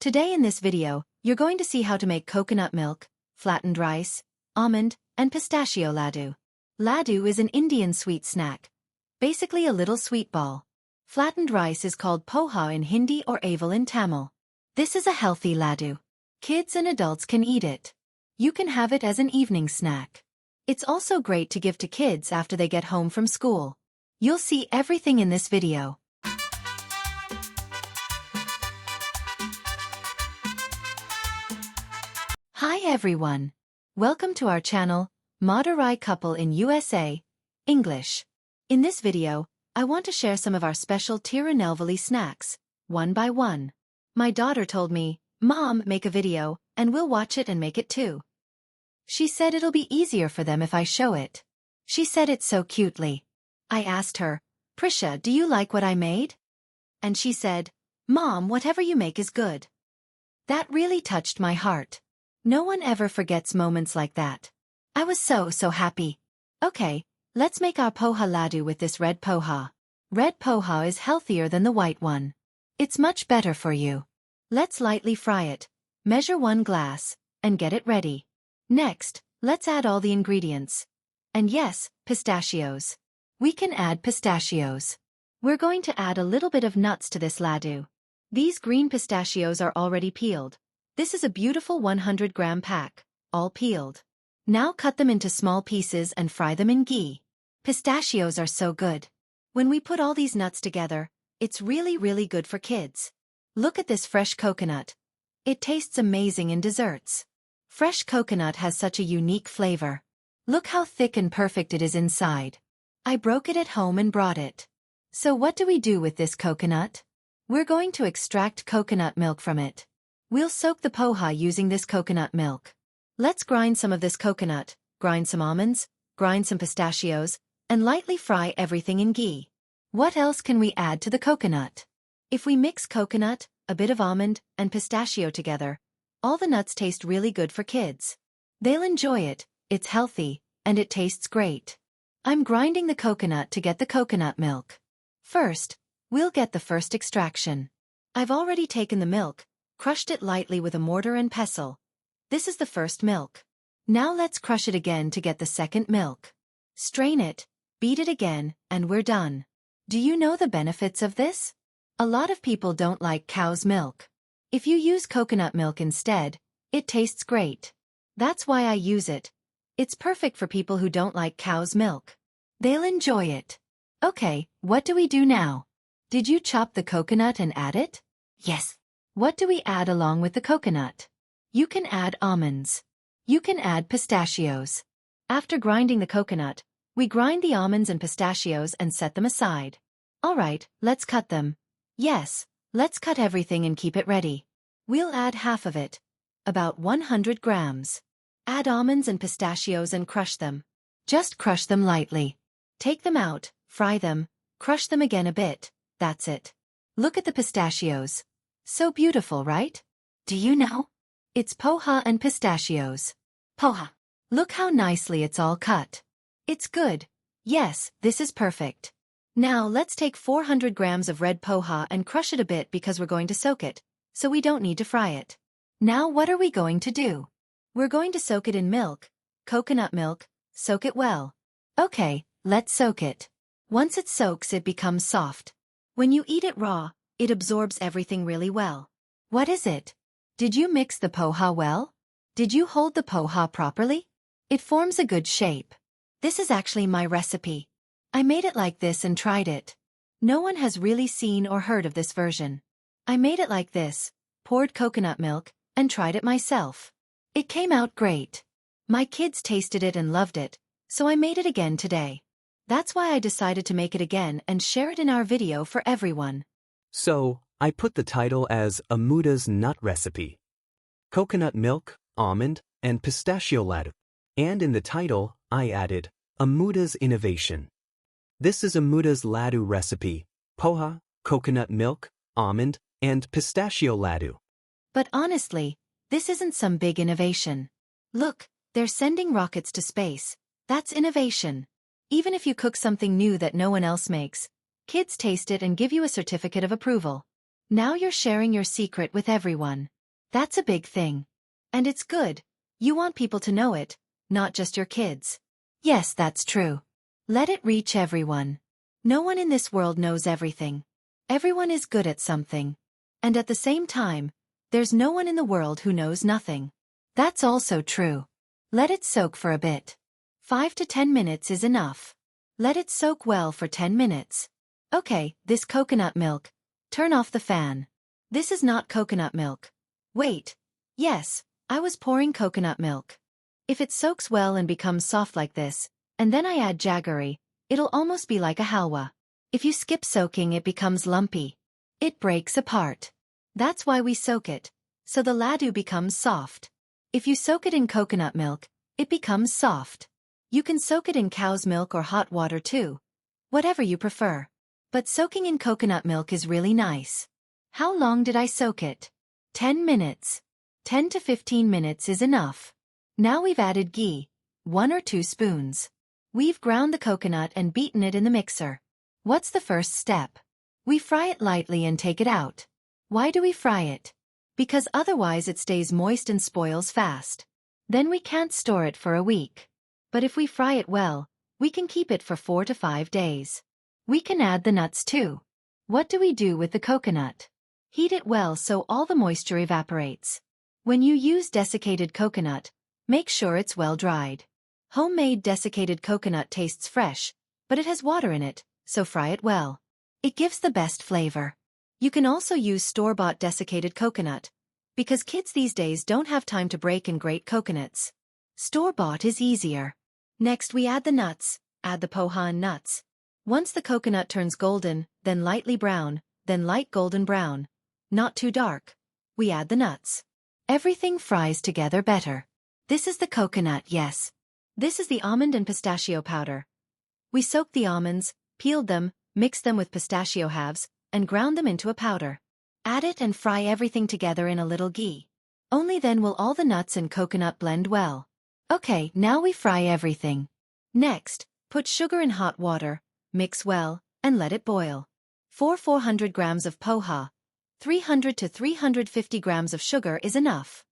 Today in this video, you're going to see how to make coconut milk, flattened rice, almond, and pistachio laddu. Laddu is an Indian sweet snack, basically a little sweet ball. Flattened rice is called poha in Hindi or aval in Tamil. This is a healthy laddu. Kids and adults can eat it. You can have it as an evening snack. It's also great to give to kids after they get home from school. You'll see everything in this video. Hi everyone. Welcome to our channel, Madurai Couple in USA, English. In this video, I want to share some of our special Tirunelveli snacks, one by one. My daughter told me, "Mom, make a video, and we'll watch it and make it too." She said it'll be easier for them if I show it. She said it so cutely. I asked her, "Prisha, do you like what I made?" And she said, "Mom, whatever you make is good." That really touched my heart. No one ever forgets moments like that. I was so happy. Okay, let's make our poha laddu with this red poha. Red poha is healthier than the white one. It's much better for you. Let's lightly fry it, measure 1 glass, and get it ready. Next, let's add all the ingredients. And yes, pistachios. We can add pistachios. We're going to add a little bit of nuts to this laddu. These green pistachios are already peeled. This is a beautiful 100-gram pack, all peeled. Now cut them into small pieces and fry them in ghee. Pistachios are so good. When we put all these nuts together, it's really good for kids. Look at this fresh coconut. It tastes amazing in desserts. Fresh coconut has such a unique flavor. Look how thick and perfect it is inside. I broke it at home and brought it. So what do we do with this coconut? We're going to extract coconut milk from it. We'll soak the poha using this coconut milk. Let's grind some of this coconut, grind some almonds, grind some pistachios, and lightly fry everything in ghee. What else can we add to the coconut? If we mix coconut, a bit of almond, and pistachio together, all the nuts taste really good for kids. They'll enjoy it, it's healthy, and it tastes great. I'm grinding the coconut to get the coconut milk. First, we'll get the first extraction. I've already taken the milk, crushed it lightly with a mortar and pestle. This is the first milk. Now let's crush it again to get the second milk. Strain it, beat it again, and we're done. Do you know the benefits of this? A lot of people don't like cow's milk. If you use coconut milk instead, it tastes great. That's why I use it. It's perfect for people who don't like cow's milk. They'll enjoy it. Okay, what do we do now? Did you chop the coconut and add it? Yes. What do we add along with the coconut? You can add almonds. You can add pistachios. After grinding the coconut, we grind the almonds and pistachios and set them aside. Alright, let's cut them. Yes, let's cut everything and keep it ready. We'll add half of it, about 100 grams. Add almonds and pistachios and crush them. Just crush them lightly. Take them out, fry them, crush them again a bit, that's it. Look at the pistachios. So beautiful, right? Do you know? It's poha and pistachios. Poha. Look how nicely it's all cut. It's good. Yes, this is perfect. Now let's take 400 grams of red poha and crush it a bit because we're going to soak it, so we don't need to fry it. Now what are we going to do? We're going to soak it in milk, coconut milk, soak it well. Okay, let's soak it. Once it soaks, it becomes soft. When you eat it raw, it absorbs everything really well. What is it? Did you mix the poha well? Did you hold the poha properly? It forms a good shape. This is actually my recipe. I made it like this and tried it. No one has really seen or heard of this version. I made it like this, poured coconut milk, and tried it myself. It came out great. My kids tasted it and loved it, so I made it again today. That's why I decided to make it again and share it in our video for everyone. So, I put the title as Amuda's Nut Recipe. Coconut milk, almond, and pistachio laddu. And in the title, I added Amuda's Innovation. This is Amuda's laddu recipe, poha, coconut milk, almond, and pistachio laddu. But honestly, this isn't some big innovation. Look, they're sending rockets to space. That's innovation. Even if you cook something new that no one else makes, kids taste it and give you a certificate of approval. Now you're sharing your secret with everyone. That's a big thing. And it's good. You want people to know it, not just your kids. Yes, that's true. Let it reach everyone. No one in this world knows everything. Everyone is good at something. And at the same time, there's no one in the world who knows nothing. That's also true. Let it soak for a bit. 5 to 10 minutes is enough. Let it soak well for 10 minutes. Okay, this coconut milk. Turn off the fan. This is not coconut milk. Wait. Yes, I was pouring coconut milk. If it soaks well and becomes soft like this, and then I add jaggery, it'll almost be like a halwa. If you skip soaking, it becomes lumpy. It breaks apart. That's why we soak it, so the laddu becomes soft. If you soak it in coconut milk, it becomes soft. You can soak it in cow's milk or hot water too. Whatever you prefer. But soaking in coconut milk is really nice. How long did I soak it? 10 minutes. 10 to 15 minutes is enough. Now we've added ghee, 1 or 2 spoons. We've ground the coconut and beaten it in the mixer. What's the first step? We fry it lightly and take it out. Why do we fry it? Because otherwise it stays moist and spoils fast. Then we can't store it for a week. But if we fry it well, we can keep it for 4 to 5 days. We can add the nuts too. What do we do with the coconut? Heat it well so all the moisture evaporates. When you use desiccated coconut, make sure it's well dried. Homemade desiccated coconut tastes fresh, but it has water in it, so fry it well. It gives the best flavor. You can also use store-bought desiccated coconut, because kids these days don't have time to break and grate coconuts. Store-bought is easier. Next we add the nuts, add the poha and nuts. Once the coconut turns golden, then lightly brown, then light golden brown, not too dark, we add the nuts. Everything fries together better. This is the coconut, yes. This is the almond and pistachio powder. We soaked the almonds, peeled them, mixed them with pistachio halves, and ground them into a powder. Add it and fry everything together in a little ghee. Only then will all the nuts and coconut blend well. Okay, now we fry everything. Next, put sugar in hot water, mix well, and let it boil. 400 grams of poha, 300 to 350 grams of sugar is enough.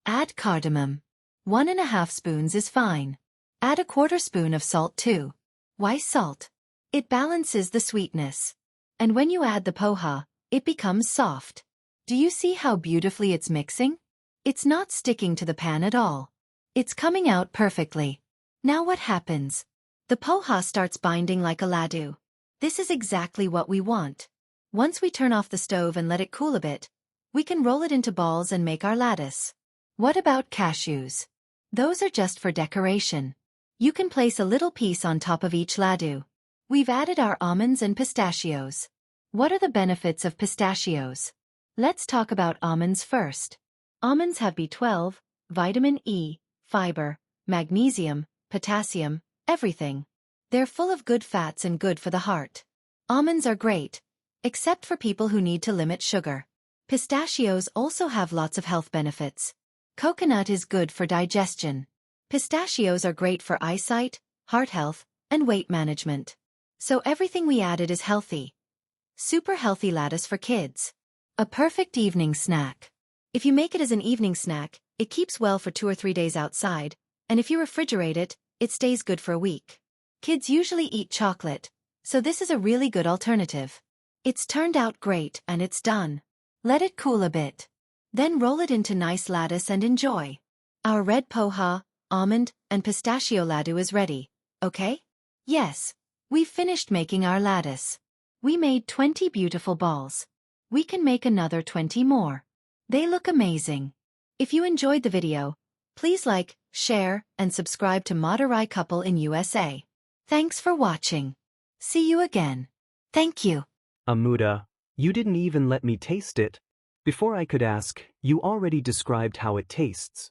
Add cardamom. 1½ spoons is fine. Add a 1/4 spoon of salt too. Why salt? It balances the sweetness. And when you add the poha, it becomes soft. Do you see how beautifully it's mixing? It's not sticking to the pan at all. It's coming out perfectly. Now what happens? The poha starts binding like a laddu. This is exactly what we want. Once we turn off the stove and let it cool a bit, we can roll it into balls and make our lattice. What about cashews? Those are just for decoration. You can place a little piece on top of each laddu. We've added our almonds and pistachios. What are the benefits of pistachios? Let's talk about almonds first. Almonds have B12, vitamin E, fiber, magnesium, potassium, everything. They're full of good fats and good for the heart. Almonds are great, except for people who need to limit sugar. Pistachios also have lots of health benefits. Coconut is good for digestion. Pistachios are great for eyesight, heart health, and weight management. So everything we added is healthy. Super healthy lattice for kids. A perfect evening snack. If you make it as an evening snack, it keeps well for 2 or 3 days outside, and if you refrigerate it, it stays good for a week. Kids usually eat chocolate, so this is a really good alternative. It's turned out great and it's done. Let it cool a bit. Then roll it into nice lattice and enjoy. Our red poha, almond, and pistachio laddu is ready, okay? Yes, we've finished making our lattice. We made 20 beautiful balls. We can make another 20 more. They look amazing. If you enjoyed the video, please like, share, and subscribe to Madurai Couple in USA. Thanks for watching. See you again. Thank you. Amuda, you didn't even let me taste it. Before I could ask, you already described how it tastes.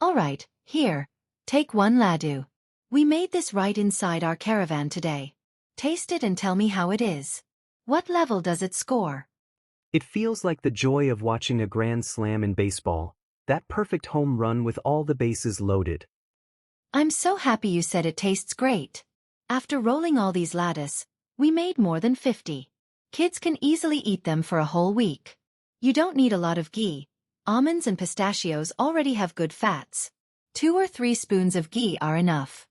All right, here. Take 1 laddu. We made this right inside our caravan today. Taste it and tell me how it is. What level does it score? It feels like the joy of watching a grand slam in baseball, that perfect home run with all the bases loaded. I'm so happy you said it tastes great. After rolling all these lattice, we made more than 50. Kids can easily eat them for a whole week. You don't need a lot of ghee. Almonds and pistachios already have good fats. 2 or 3 spoons of ghee are enough.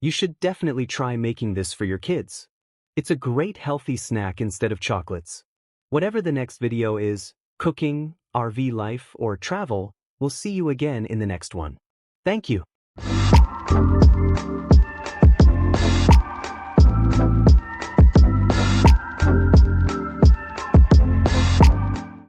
You should definitely try making this for your kids. It's a great healthy snack instead of chocolates. Whatever the next video is, cooking, RV life, or travel, we'll see you again in the next one. Thank you.